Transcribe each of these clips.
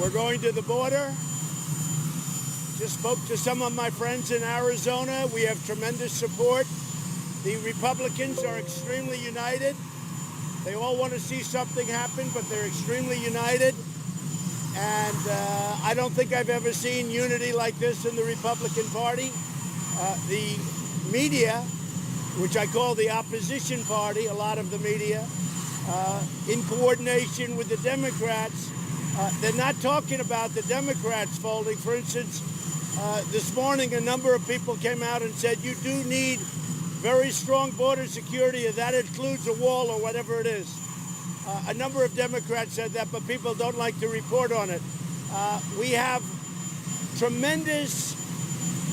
We're going to the border. Just spoke to some of my friends in Arizona. We have tremendous support. The Republicans are extremely united. They all want to see something happen, but they're extremely united. And I don't think I've ever seen unity like this in the Republican Party. The media, which I call the opposition party, a lot of the media, in coordination with the Democrats, they're not talking about the Democrats folding. For instance, this morning a number of people came out and said you do need very strong border security, and that includes a wall or whatever it is. A number of Democrats said that, but people don't like to report on it. We have tremendous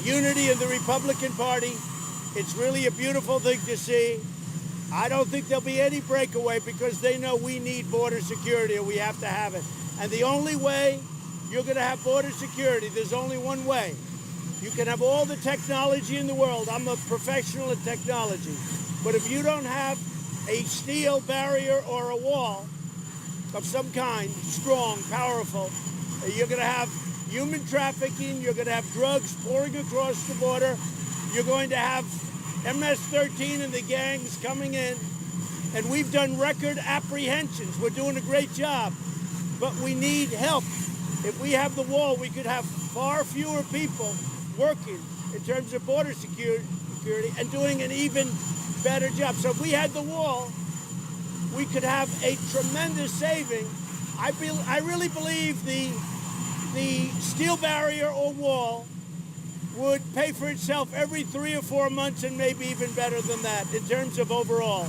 unity in the Republican Party. It's really a beautiful thing to see. I don't think there'll be any breakaway because they know we need border security and we have to have it. And the only way you're going to have border security, there's only one way. You can have all the technology in the world. I'm a professional in technology. But if you don't have a steel barrier or a wall of some kind, strong, powerful, you're going to have human trafficking, you're going to have drugs pouring across the border, you're going to have MS-13 and the gangs coming in, and we've done record apprehensions. We're doing a great job, but we need help. If we have the wall, we could have far fewer people working in terms of border security and doing an even better job. So if we had the wall, we could have a tremendous saving. I really believe the steel barrier or wall would pay for itself every 3 or 4 months, and maybe even better than that in terms of overall.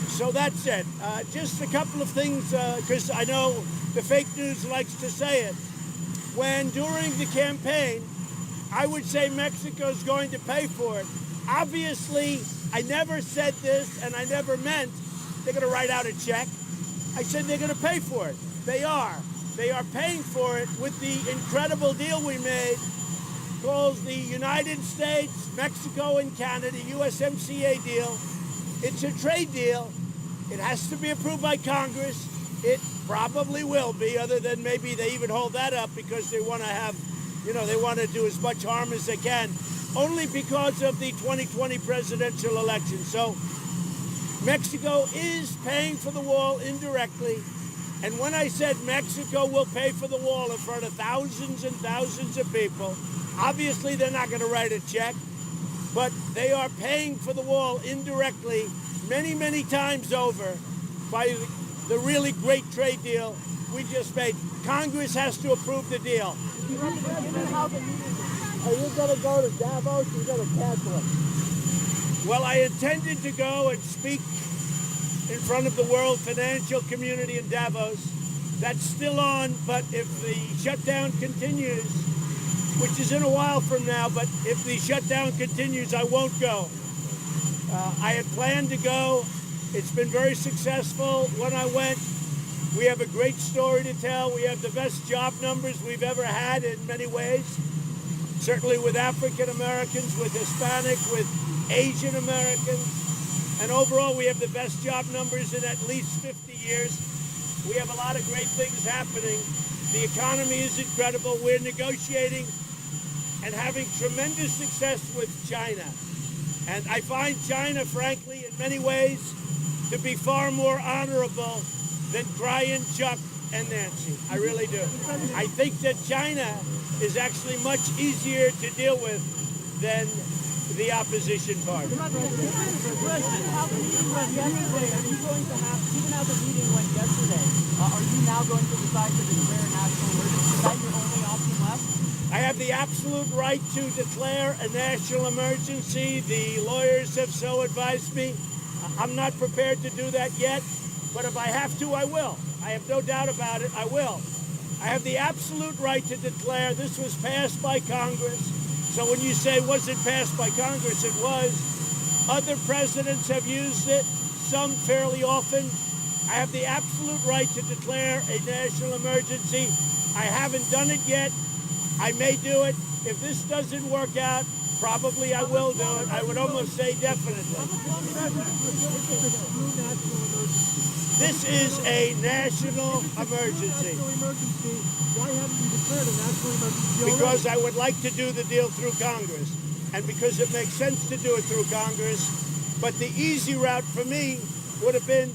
So that's it. Just a couple of things, because I know the fake news likes to say it. When during the campaign, I would say Mexico's going to pay for it. Obviously, I never said this, and I never meant they're going to write out a check. I said they're going to pay for it. They are. They are paying for it with the incredible deal we made called the United States, Mexico, and Canada USMCA deal. It's a trade deal. It has to be approved by Congress. It probably will be, other than maybe they even hold that up because they want to have, they want to do as much harm as they can, only because of the 2020 presidential election. So Mexico is paying for the wall indirectly. And when I said Mexico will pay for the wall in front of thousands and thousands of people, obviously they're not going to write a check, but they are paying for the wall indirectly many, many times over by the really great trade deal we just made. Congress has to approve the deal. Are you going to go to Davos or are you going to cancel it? Well, I intended to go and speak in front of the world financial community in Davos. That's still on, but if the shutdown continues, which is in a while from now, but if the shutdown continues, I won't go. I had planned to go. It's been very successful when I went. We have a great story to tell. We have the best job numbers we've ever had in many ways. Certainly with African Americans, with Hispanic, with Asian Americans. And overall, we have the best job numbers in at least 50 years. We have a lot of great things happening. The economy is incredible. We're negotiating and having tremendous success with China. And I find China, frankly, in many ways, to be far more honorable than Brian, Chuck, and Nancy. I really do. I think that China is actually much easier to deal with than the opposition party. How the meeting went yesterday, are you going to have, even how the meeting went yesterday, are you now going to decide to declare a national emergency? Is that your only option left? I have the absolute right to declare a national emergency. The lawyers have so advised me. I'm not prepared to do that yet, but if I have to, I will. I have no doubt about it, I will. I have the absolute right to declare. This was passed by Congress. So when you say, was it passed by Congress? It was. Other presidents have used it, some fairly often. I have the absolute right to declare a national emergency. I haven't done it yet. I may do it. If this doesn't work out, Probably I will do it. I would almost say definitely. This is a national emergency. Why haven't you declared a national emergency? Because I would like to do the deal through Congress, and because it makes sense to do it through Congress. But the easy route for me would have been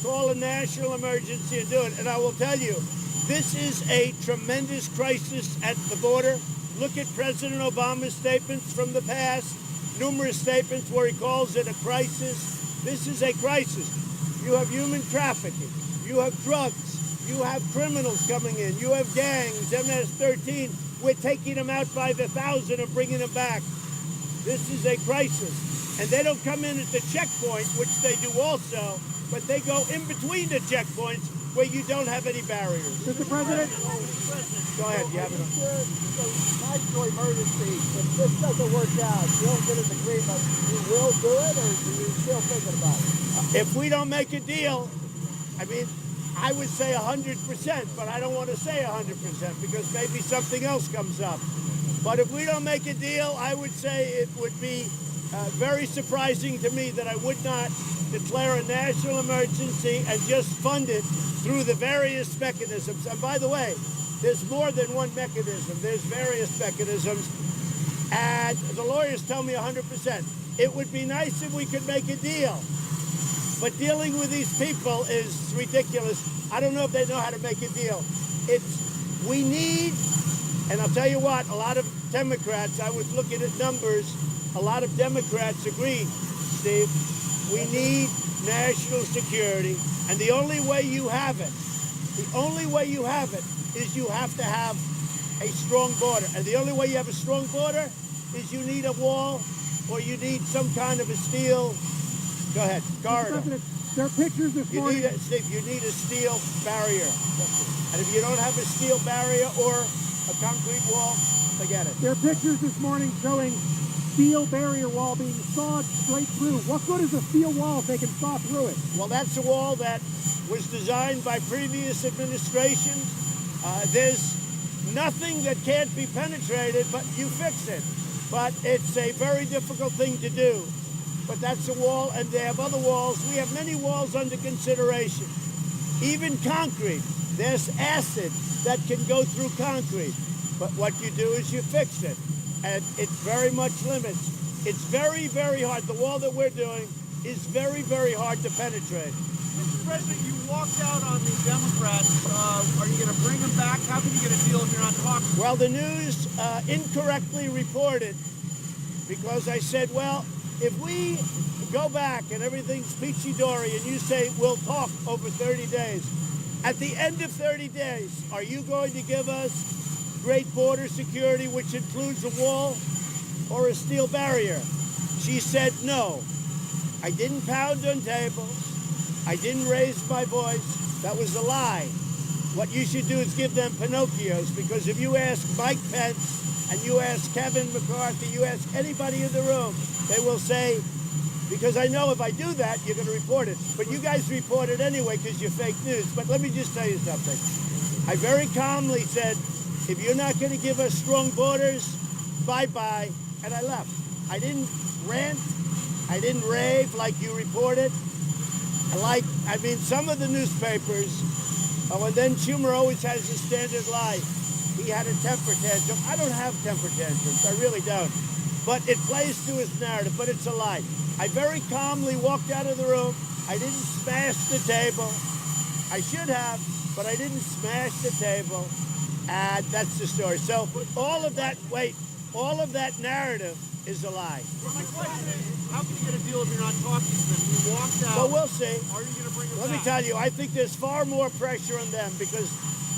call a national emergency and do it. And I will tell you, this is a tremendous crisis at the border. Look at President Obama's statements from the past, numerous statements where he calls it a crisis. This is a crisis. You have human trafficking, you have drugs, you have criminals coming in, you have gangs, MS-13. We're taking them out by the thousand and bringing them back. This is a crisis. And they don't come in at the checkpoint, which they do also, but they go in between the checkpoints where you don't have any barriers. Mr. President? Go ahead, you have it on. National emergency, if this doesn't work out, you don't get an agreement, you will do it, or are you still thinking about it? If we don't make a deal, I mean, I would say 100%, but I don't want to say 100% because maybe something else comes up. But if we don't make a deal, I would say it would be very surprising to me that I would not declare a national emergency and just fund it through the various mechanisms. And by the way, there's more than one mechanism. There's various mechanisms. And the lawyers tell me 100%. It would be nice if we could make a deal. But dealing with these people is ridiculous. I don't know if they know how to make a deal. We need, and I'll tell you what, a lot of Democrats, I was looking at numbers, a lot of Democrats agreed, Steve, we need national security. And the only way you have it, is you have to have a strong border. And the only way you have a strong border is you need a wall or you need some kind of a steel, go ahead, corridor. There are pictures this morning. Steve, you need a steel barrier. And if you don't have a steel barrier or a concrete wall, forget it. There are pictures this morning showing steel barrier wall being sawed straight through. What good is a steel wall if they can saw through it? Well, that's a wall that was designed by previous administrations. There's nothing that can't be penetrated, but you fix it. But it's a very difficult thing to do. But that's a wall, and they have other walls. We have many walls under consideration. Even concrete. There's acid that can go through concrete. But what you do is you fix it. And it very much limits. It's very, very hard. The wall that we're doing is very, very hard to penetrate. Mr. President, you walked out on the Democrats. Are you going to bring them back? How can you get a deal if you're not talking? Well, the news incorrectly reported because I said, well, if we go back and everything's peachy-dory and you say we'll talk over 30 days, at the end of 30 days, are you going to give us great border security, which includes a wall or a steel barrier? She said no. I didn't pound on tables. I didn't raise my voice. That was a lie. What you should do is give them Pinocchios, because if you ask Mike Pence and you ask Kevin McCarthy, you ask anybody in the room, they will say, because I know if I do that, you're going to report it. But you guys report it anyway because you're fake news. But let me just tell you something. I very calmly said, if you're not going to give us strong borders, bye-bye, and I left. I didn't rant. I didn't rave like you reported. Some of the newspapers, and then Schumer always has a standard lie. He had a temper tantrum. I don't have temper tantrums. I really don't. But it plays to his narrative, but it's a lie. I very calmly walked out of the room. I didn't smash the table. I should have, but I didn't smash the table. And that's the story. So all of that narrative is a lie. Well, my question is, how can you get a deal if you're not talking to them? You walked out. Well, we'll see. Are you going to bring them Let back? me tell you, I think there's far more pressure on them because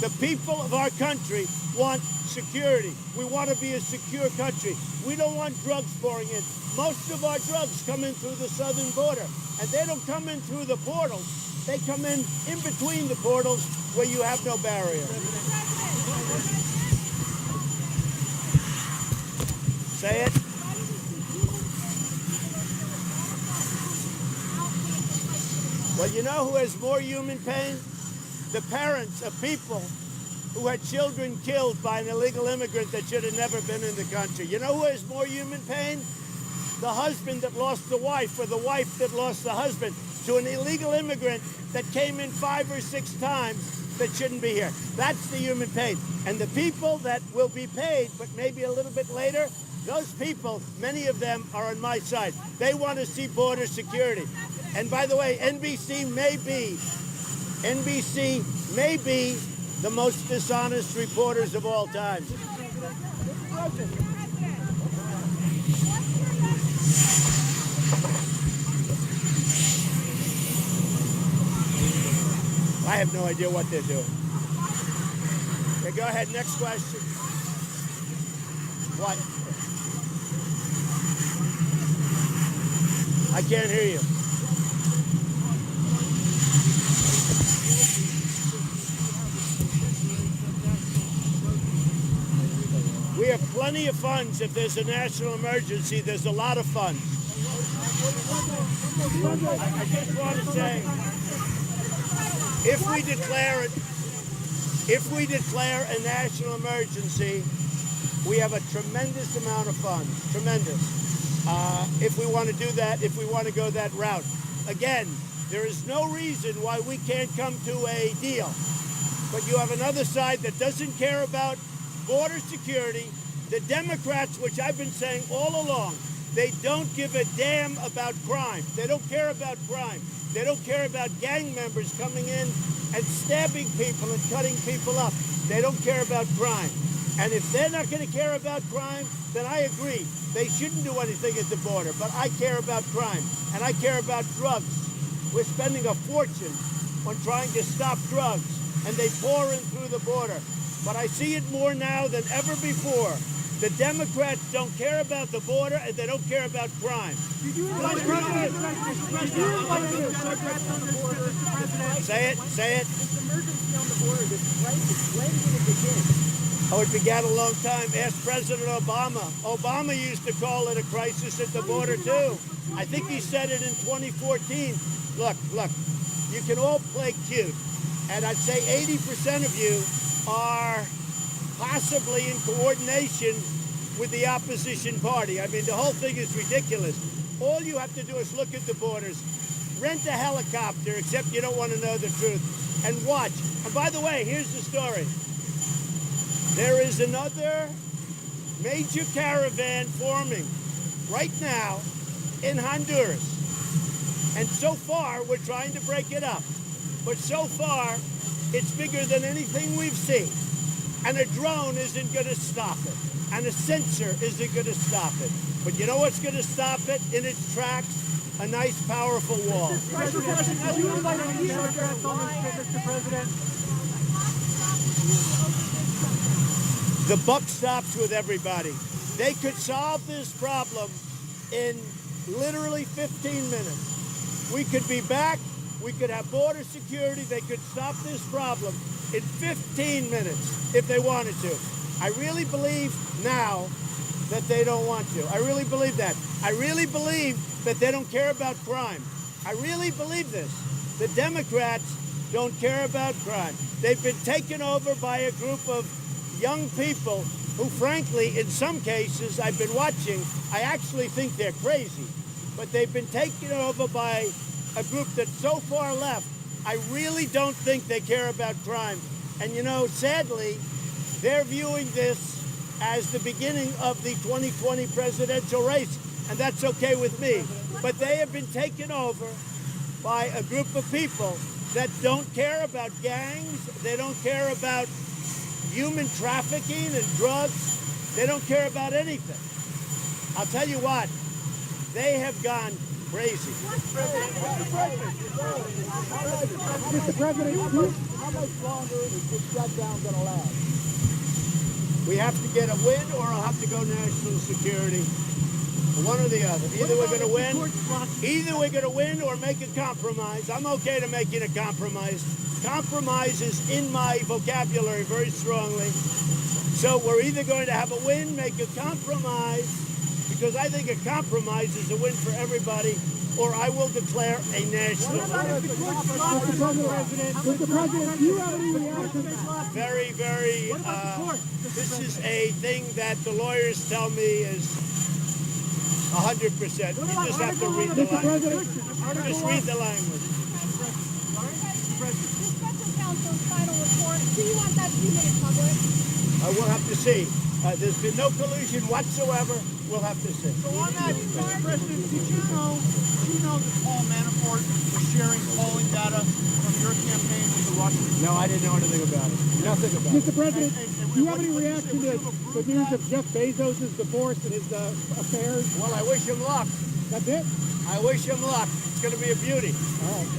the people of our country want security. We want to be a secure country. We don't want drugs pouring in. Most of our drugs come in through the southern border, and they don't come in through the portals. They come in between the portals where you have no barrier. Say it. Well, you know who has more human pain? The parents of people who had children killed by an illegal immigrant that should have never been in the country. You know who has more human pain? The husband that lost the wife, or the wife that lost the husband to an illegal immigrant that came in 5 or 6 times that shouldn't be here. That's the human pain. And the people that will be paid, but maybe a little bit later, those people, many of them are on my side. They want to see border security. And by the way, NBC may be the most dishonest reporters of all time. I have no idea what they're doing. Okay, go ahead. Next question. What? I can't hear you. We have plenty of funds. If there's a national emergency, there's a lot of funds. I just want to say, if we declare a national emergency, we have a tremendous amount of funds. Tremendous. If we want to do that, if we want to go that route. Again, there is no reason why we can't come to a deal. But you have another side that doesn't care about border security. The Democrats, which I've been saying all along, they don't give a damn about crime. They don't care about crime. They don't care about gang members coming in and stabbing people and cutting people up. They don't care about crime. And if they're not going to care about crime, then I agree. They shouldn't do anything at the border. But I care about crime, and I care about drugs. We're spending a fortune on trying to stop drugs, and they pour in through the border. But I see it more now than ever before. The Democrats don't care about the border, and they don't care about crime. Say it. This emergency on the border, this crisis, when did it begin? Oh, it began a long time. Ask President Obama. Obama used to call it a crisis at the border, too. I think he said it in 2014. Look, you can all play cute. And I'd say 80% of you are possibly in coordination with the opposition party. I mean, the whole thing is ridiculous. All you have to do is look at the borders, rent a helicopter, except you don't want to know the truth, and watch. And by the way, here's the story. There is another major caravan forming right now in Honduras. And so far, we're trying to break it up. But so far, it's bigger than anything we've seen. And a drone isn't going to stop it. And a sensor isn't going to stop it. But you know what's going to stop it in its tracks? A nice, powerful wall. Mr. President, do you invite any Democrats on this trip, Mr. President? The buck stops with everybody. They could solve this problem in literally 15 minutes. We could be back. We could have border security. They could stop this problem in 15 minutes if they wanted to. I really believe now that they don't want to. I really believe that. I really believe that they don't care about crime. I really believe this. The Democrats don't care about crime. They've been taken over by a group of young people who, frankly, in some cases, I've been watching, I actually think they're crazy. But they've been taken over by a group that's so far left, I really don't think they care about crime. And you know, sadly, they're viewing this as the beginning of the 2020 presidential race, and that's okay with me. But they have been taken over by a group of people that don't care about gangs, they don't care about human trafficking and drugs, they don't care about anything. I'll tell you what, they have gone crazy. Mr. President, How much longer is this shutdown going to last? We have to get a win, or I'll have to go national security. One or the other. Either we're going to win or make a compromise. I'm okay to making a compromise. Compromise is in my vocabulary very strongly. So we're either going to have a win, make a compromise, because I think a compromise is a win for everybody, or I will declare a national emergency. Mr. President, do you have any reaction to that? Very, very, this is a thing that the lawyers tell me is 100%. You just have to read the Mr. language. President, Just read the language. The special counsel's final report, do you want that to be made public? We'll have to see. There's been no collusion whatsoever. We'll have to see. So on that, Mr. President, did you know that Paul Manafort was sharing polling data from your campaign with the Russians? No, I didn't know anything about it. Nothing about it. Mr. President, And do you have any what do you reaction say? to the news of Jeff Bezos' divorce and his affairs? Well, I wish him luck. That's it? I wish him luck. It's going to be a beauty. All right.